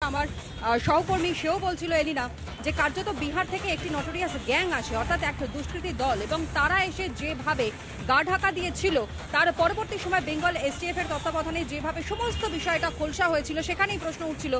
আমার সহকর্মী সেও বলছিল এলিনা যে কার্যত বিহার থেকে একটি নটোরিয়াস গ্যাং আসে, অর্থাৎ একটা দুষ্কৃতী দল, এবং তারা এসে যেভাবে গা ঢাকা দিয়েছিল তার পরবর্তী সময় বেঙ্গল এসটিএফ এর তত্ত্বাবধানে যেভাবে সমস্ত বিষয়টা খোলসা হয়েছিল সেখানেই প্রশ্ন উঠছিল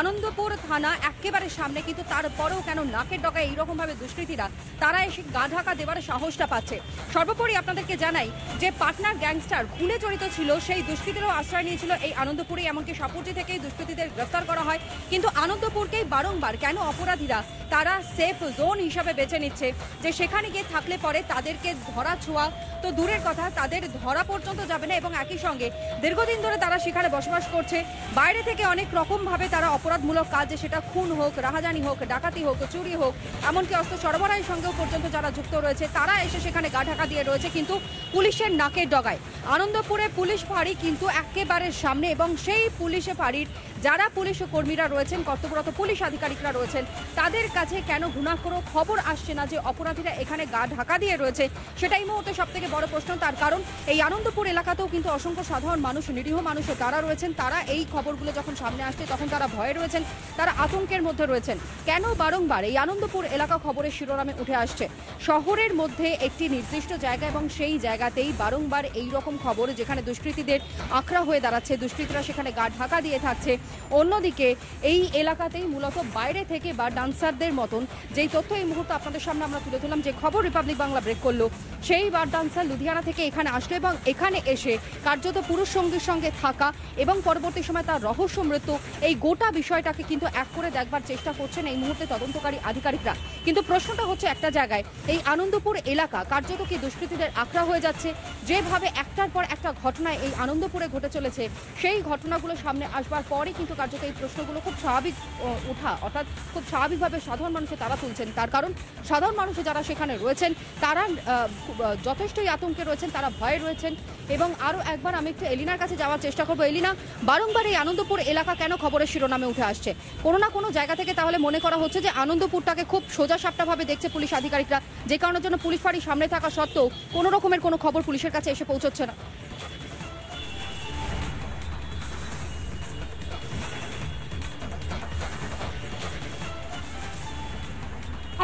আনন্দপুর থানা একেবারে সামনে, কিন্তু তারপরেও কেন নাকের ডগায় এইরকম ভাবে দুষ্কৃতীরা তারা এসে গা ঢাকা দেওয়ার সাহসটা পাচ্ছে। সর্বোপরি আপনাদেরকে জানাই যে পাটনার গ্যাংস্টার খুনে জড়িত ছিল সেই দুষ্কৃতীরাও আশ্রয় নিয়েছিল এই আনন্দপুরে, এমনকি সাপুরজি থেকেই দুষ্কৃতীদের গ্রেফতার করা হয়। কিন্তু আনন্দপুরকেই বারংবার কেন অপরাধীরা তারা সেফ জোন হিসাবে বেছে নিচ্ছে, যে সেখানে গিয়ে থাকলে পরে তাদেরকে ধরা ছোঁয়া তো দূরের কথা, তাদের ধরা পর্যন্ত যাবে না, এবং একই সঙ্গে দীর্ঘদিন ধরে তারা সেখানে বসবাস করছে। বাইরে থেকে অনেক রকমভাবে তারা অপরাধমূলক কাজ, সেটা খুন হোক, রাহাজানি হোক, ডাকাতি হোক, চুরি হোক, এমনকি অস্ত্র সরবরাহের সঙ্গেও পর্যন্ত যারা যুক্ত রয়েছে তারা এসে সেখানে গা ঢাকা দিয়ে রয়েছে কিন্তু পুলিশের নাকের ডগায়। আনন্দপুরে পুলিশ ফাঁড়ি কিন্তু একেবারে সামনে, এবং সেই পুলিশ ফাঁড়ির যারা পুলিশ কর্মীরা রয়েছেন, কর্তব্যরত পুলিশ আধিকারিকরা রয়েছেন, তাদের কাছে কেন ঘুণাক্ষরও খবর আসছে না যে অপরাধীরা এখানে গা ঢাকা দিয়ে রয়েছে, সেটা এই মুহূর্তে সব থেকে বড় প্রশ্ন। তার কারণ এই আনন্দপুর এলাকাতেও কিন্তু অসংখ্য সাধারণ মানুষ, নিরীহ মানুষ তারা রয়েছেন, তারা এই খবরগুলো যখন সামনে আসছে তখন তারা ভয়ে রয়েছেন, তারা আতঙ্কের মধ্যে রয়েছেন। কেন বারংবার এই আনন্দপুর এলাকা খবরের শিরোনামে উঠে আসছে? শহরের মধ্যে একটি নির্দিষ্ট জায়গা, এবং সেই জায়গাতেই বারংবার এই রকম খবর যেখানে দুষ্কৃতীদের আখড়া হয়ে দাঁড়াচ্ছে, দুষ্কৃতীরা সেখানে গা ঢাকা দিয়ে থাকছে। অন্যদিকে এই এলাকাতেই মূলত বাইরে থেকে বা ডান্সারদের মতন যেই তথ্য এই মুহূর্তে আপনাদের সামনে আমরা তুলে ধরলাম, যে খবর রিপাবলিক বাংলা ব্রেক করলো, সেই বার ডান্সার লুধিয়ানা থেকে এখানে আসলো এবং এখানে এসে কার্যত পুরুষ সঙ্গীর সঙ্গে থাকা এবং পরবর্তী সময় তার রহস্য মৃত্যু, এই গোটা বিষয়টাকে কিন্তু এক করে দেখবার চেষ্টা করছেন এই মুহূর্তে তদন্তকারী আধিকারিকরা। কিন্তু প্রশ্নটা হচ্ছে একটা জায়গায়, এই আনন্দপুর এলাকা কার্যত কি দুষ্কৃতীদের আখড়া হয়ে যাচ্ছে? যেভাবে একটার পর একটা ঘটনায় এই আনন্দপুরে ঘটে চলেছে, সেই ঘটনাগুলো সামনে আসবার পরই কিন্তু কার্যত এই প্রশ্নগুলো খুব স্বাভাবিক ওঠা, অর্থাৎ খুব স্বাভাবিকভাবে সাধারণ মানুষে তারা তুলছেন। তার কারণ সাধারণ মানুষ যারা সেখানে রয়েছেন তারা যথেষ্টই আতঙ্কে রয়েছেন, তারা ভয়ে রয়েছেন। এবং আরও একবার আমি একটু এলিনার কাছে যাওয়ার চেষ্টা করবো। এলিনা, বারংবার এই আনন্দপুর এলাকা কেন খবরের শিরোনামে উঠে আসছে? কোনো না কোনো জায়গা থেকে তাহলে মনে করা হচ্ছে যে আনন্দপুরটাকে খুব সোজা সাপটাভাবে দেখছে পুলিশ আধিকারিকরা, যে কারণের জন্য পুলিশ ফাঁড়ি সামনে থাকা সত্ত্বেও কোনো রকমের কোনো খবর পুলিশের কাছে এসে পৌঁছচ্ছে না।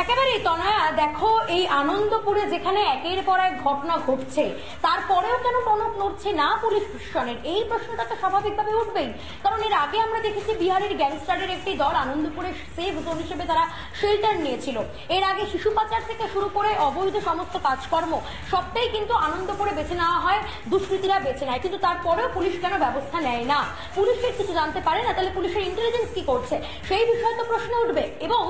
একেবারেই তনয়া, দেখো এই আনন্দপুরে যেখানে একের পর এক ঘটনা ঘটছে তারপরেও কেন টনক নড়ছে না পুলিশ প্রশাসনের, এই প্রশ্নটা তো স্বাভাবিকভাবে উঠবেই। কারণ এর আগে আমরা দেখেছি বিহারের গ্যাংস্টারের একটি দল আনন্দপুরের সেফ জোন হিসেবে তারা শেল্টার নিয়েছিল। এর আগে শিশু পাচার থেকে শুরু করে অবৈধ সমস্ত কাজকর্ম সবটাই কিন্তু আনন্দপুরে বেছে নেওয়া হয়, দুষ্কৃতীরা বেছে নেয়, কিন্তু তারপরেও পুলিশ কেন ব্যবস্থা নেয় না? পুলিশের কিছু জানতে পারে না, তাহলে পুলিশের ইন্টেলিজেন্স কি করছে সেই বিষয়ে তো প্রশ্ন উঠবে। এবং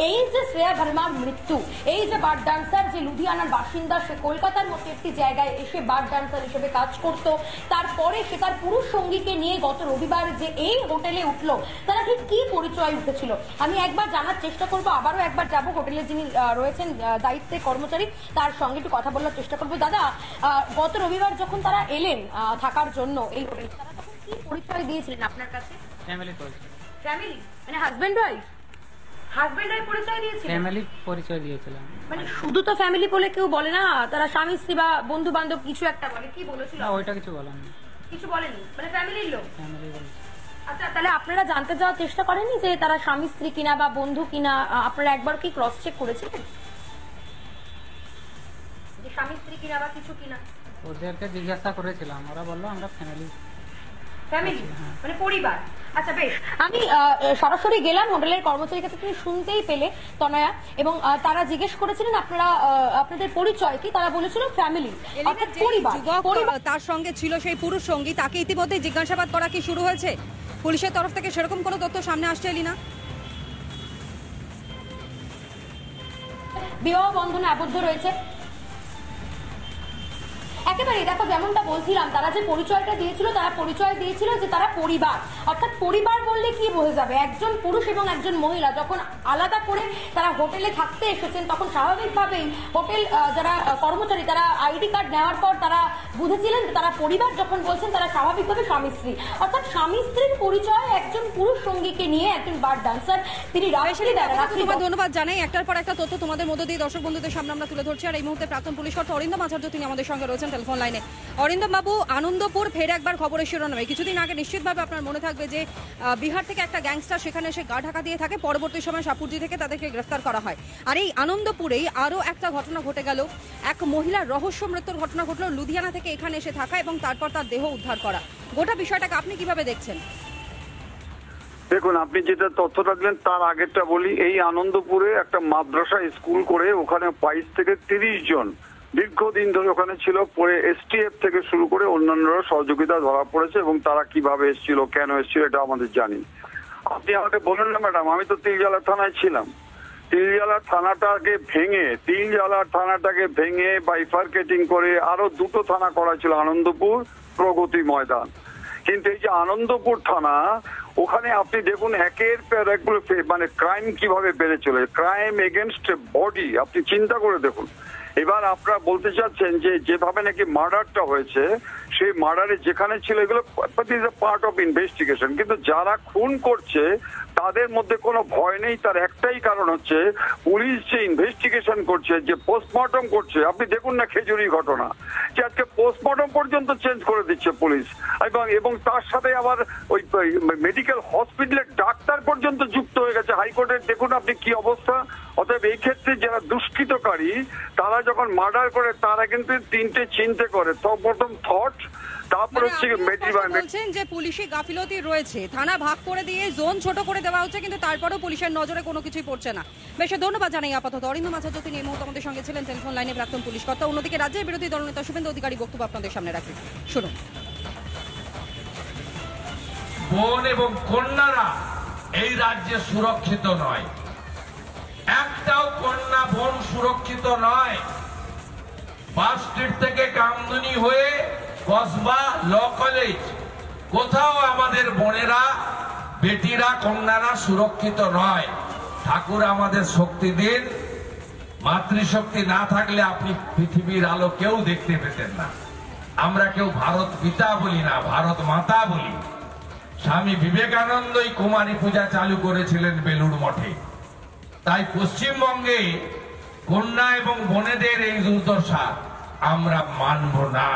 এই যে শ্রেয়া ভার্মার মৃত্যু, এই যে বার ডান্সার যে লুধিয়ানার বাসিন্দা, সে কলকাতার মতো একটি জায়গায় এসে বার ডান্সার হিসেবে কাজ করত, তারপরে সে তার পুরুষ সঙ্গীকে নিয়ে গত রবিবার যে এই হোটেলে উঠলো, তারা ঠিক কি পরিচয় উঠেছিল আমি একবার জানার চেষ্টা করবো। আবারও একবার যাবো হোটেলে যিনি রয়েছেন দায়িত্বে কর্মচারী, তার সঙ্গে একটু কথা বলার চেষ্টা করবো। দাদা, গত রবিবার যখন তারা এলেন থাকার জন্য এই হোটেলে, তারা তখন কি পরিচয় দিয়েছিলেন আপনার কাছে? ফ্যামিলি মানে হাজবেন্ড ওয়াইফ পরিচয় দিয়েছিল, ফ্যামিলি পরিচয় দিয়েছিলাম। মানে শুধু তো ফ্যামিলি বলে কেউ বলে না, তারা স্বামী স্ত্রী বা বন্ধু বান্ধব কিছু একটা বলে, কি বলেছিল? ওইটা কিছু বলেননি, কিছু বলেনি, মানে ফ্যামিলির লোক। ফ্যামিলি বলছে। আচ্ছা, তাহলে আপনারা জানতে যাওয়ার চেষ্টা করেননি যে তারা স্বামী স্ত্রী কিনা বা বন্ধু কিনা? আপনারা একবার কি ক্রস চেক করেছিলেন যে স্বামী স্ত্রী কিনা বা কিছু কিনা? ওদেরকে জিজ্ঞাসা করেছিলাম, ওরা বললো আমরা ফ্যামিলি, মানে পরিবার। আচ্ছা বেশ, আমি সরাসরি গেলাম হোটেলের কর্মচারীর কাছে, তুমি শুনতেই পেলে তনয়া, এবং তারা জিজ্ঞেস করেছিলেন আপনারা আপনাদের পরিচয় কি, তারা বলেছিল ফ্যামিলি, অর্থাৎ পরিবার। তার সঙ্গে ছিল সেই পুরুষ সঙ্গী, তাকে ইতিমধ্যে জিজ্ঞাসাবাদ করা কি শুরু হয়েছে পুলিশের তরফ থেকে? সেরকম কোনো তথ্য সামনে আসছে এলিনা? বিবাহ বন্ধনে আবদ্ধ রয়েছে একেবারে। দেখো, যেমনটা বলছিলাম, তারা যে পরিচয়টা দিয়েছিল, তারা পরিচয় দিয়েছিল যে তারা পরিবার, অর্থাৎ পরিবার বললে কি বোঝা যাবে? একজন পুরুষ এবং একজন মহিলা যখন আলাদা করে তারা হোটেলে থাকতে এসেছেন, তখন স্বাভাবিকভাবেই হোটেল যারা কর্মচারী তারা আইডি কার্ড নেওয়ার পর তারা বুঝেছিলেন যে তারা পরিবার যখন বলছেন তারা স্বাভাবিকভাবে স্বামী স্ত্রী, অর্থাৎ স্বামী স্ত্রীর পরিচয় একজন পুরুষ সঙ্গীকে নিয়ে একজন বার ডান্সার তিনি ধন্যবাদ জানাই। একটার পর একটা তথ্য তোমাদের মধ্যে দিয়ে দর্শক বন্ধুদের সামনে আমরা তুলে ধরছি। আর এই মুহূর্তে প্রাক্তন পুলিশ কর্তা অরিন্দম আচার্য তিনি আমাদের সঙ্গে রয়েছেন। টেলিফোন লাইনে। অরিন্দম বাবু, আনন্দপুর ফের একবার খবরের শিরোনামে। কিছুদিন আগে নিশ্চিতভাবে আপনার মনে থাকবে যে বিহার থেকে একটা গ্যাংস্টার সেখানে এসে গা ঢাকা দিয়ে থাকে, পরবর্তী সময় সাপুরজি থেকে তাদেরকে গ্রেফতার করা হয়। আর এই আনন্দপুরেই আরও একটা ঘটনা ঘটে গেল, এক মহিলার রহস্য মৃত্যুর ঘটনা ঘটলো লুধিয়ানা থেকে এখানে এসে থাকা এবং তারপর তার দেহ উদ্ধার করা। গোটা বিষয়টাকে আপনি কিভাবে দেখছেন? দেখুন, আপনি যেটা তথ্যটা দিলেন তার আগেরটা বলি। এই আনন্দপুরে একটা মাদ্রাসা স্কুল করে ওখানে 22 থেকে 30 জন দীর্ঘদিন ধরে ওখানে ছিল, পরে এসটিএফ থেকে শুরু করে অন্যান্যরা সহযোগিতা ধরা পড়েছে এবং তারা কিভাবে এসেছিল, কেন এসেছিল, এটা আমাদের জানি। আপনি আমাকে বলুন না ম্যাডাম, আমি তো তিলজালা থানায় ছিলাম। তিলজালা থানাটাকে ভেঙে বাইফার্কেটিং করে আরো 2টো থানা করা ছিল, আনন্দপুর, প্রগতি ময়দান। কিন্তু এই যে আনন্দপুর থানা, ওখানে আপনি দেখুন একের পর এক মানে ক্রাইম কিভাবে বেড়ে চলে, ক্রাইম এগেনস্ট বডি, আপনি চিন্তা করে দেখুন। এবার আপনারা বলতে চাচ্ছেন যে যেভাবে নাকি মার্ডারটা হয়েছে, সেই মার্ডারে যেখানে ছিল এগুলো পার্ট অফ ইনভেস্টিগেশন, কিন্তু যারা খুন করছে তাদের মধ্যে কোনো ভয় নেই। তার একটাই কারণ হচ্ছে পুলিশ যে ইনভেস্টিগেশন করছে, যে পোস্টমর্টম করছে। আপনি দেখুন না খেজুরি ঘটনা, যে আজকে পোস্টমর্টম পর্যন্ত চেঞ্জ করে দিচ্ছে পুলিশ, এবং তার সাথে আবার ওই মেডিকেল হসপিটালের ডাক্তার পর্যন্ত যুক্ত হয়ে গেছে। হাইকোর্টের দেখুন আপনি কি অবস্থা। অতএব এই ক্ষেত্রে যারা দুষ্কৃতকারী তারা যখন মার্ডার করে তারা কিন্তু 3টে চিন্তা করে, প্রথম থট, তারপর হচ্ছে বলছেন যে পুলিশি গাফিলতি রয়েছে, থানা ভাগ করে দিয়ে জোন ছোট করে দেওয়া হচ্ছে, কিন্তু তারপরেও পুলিশের নজরে কোনো কিছুই পড়ছে না। বেশ, ধন্যবাদ জানাই আপাতত অরিন্দম আচার্য, তিনি এই মুহূর্তে আমাদের সঙ্গে ছিলেন টেলিফোন লাইনে, প্রাক্তন পুলিশ কর্তা। অন্যদিকে রাজ্যের বিরোধী দলনেতা শুভেন্দু অধিকারী বক্তব্য আপনাদের সামনে রাখি, শুনুন। বোন এবং কন্যারা এই রাজ্যে সুরক্ষিত নয়, একটাও কন্যা বোন সুরক্ষিত নয়। বাস স্ট্রিট থেকে কামদুনি হয়ে কসবা, ল কলেজ, কোথাও আমাদের বোনেরা, বেটিরা, কন্যারা সুরক্ষিত নয়। ঠাকুর আমাদের শক্তি দিন। মাতৃশক্তি না থাকলে আপনি পৃথিবীর আলো কেউ দেখতে পেতেন না। আমরা কেউ ভারত পিতা বলি না, ভারত মাতা বলি। স্বামী বিবেকানন্দই কুমারী পূজা চালু করেছিলেন বেলুড় মঠে। তাই পশ্চিমবঙ্গে কন্যা এবং বোনেদের এই দুর্দশা আমরা মানব না।